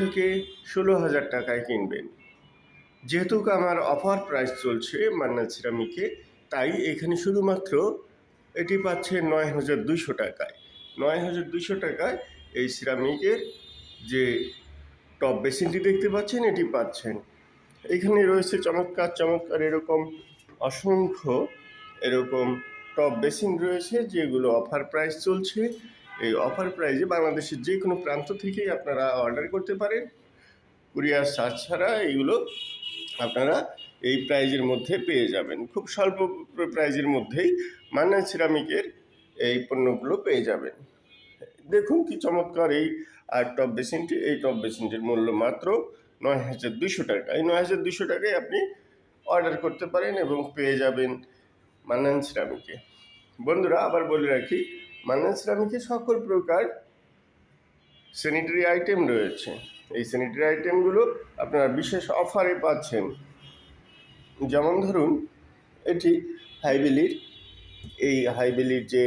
থেকে 16,000 টাকায় কিনবেন। যেহেতু আমার অফার প্রাইস চলছে মান্নান সিরামিকে, তাই এখানে শুধুমাত্র এটি পাচ্ছেন 9,200 টাকায়। 9,200 টাকায় এই সিরামিকের যে টপ বেসিনটি দেখতে পাচ্ছেন এটি পাচ্ছেন। এখানে রয়েছে চমৎকার চমৎকার এরকম অসংখ্য এরকম টপ বেসিন রয়েছে, যেগুলো অফার প্রাইস চলছে। এই অফার প্রাইসে বাংলাদেশের যে কোনো প্রান্ত থেকেই আপনারা অর্ডার করতে পারেন। কুরিয়ার চার্জ ছাড়া এইগুলো আপনারা এই প্রাইজের মধ্যে পেয়ে যাবেন। খুব স্বল্প প্রাইজের মধ্যেই মান্নান সিরামিকের এই পণ্যগুলো পেয়ে যাবেন। দেখুন কি চমৎকার এই টপ বেসিনটি। এই টপ বেসিনটির মূল্য মাত্র 9,200 টাকা। এই 9,200 টাকায় আপনি অর্ডার করতে পারেন এবং পেয়ে যাবেন মান্নান সিরামিকে। বন্ধুরা, আবার বলে রাখি, মান্নান সিরামিকে সকল প্রকার স্যানিটারি আইটেম রয়েছে। এই স্যানিটারি আইটেমগুলো আপনারা বিশেষ অফারে পাচ্ছেন। যেমন ধরুন, এটি হাইবেলির, এই হাইবেলির যে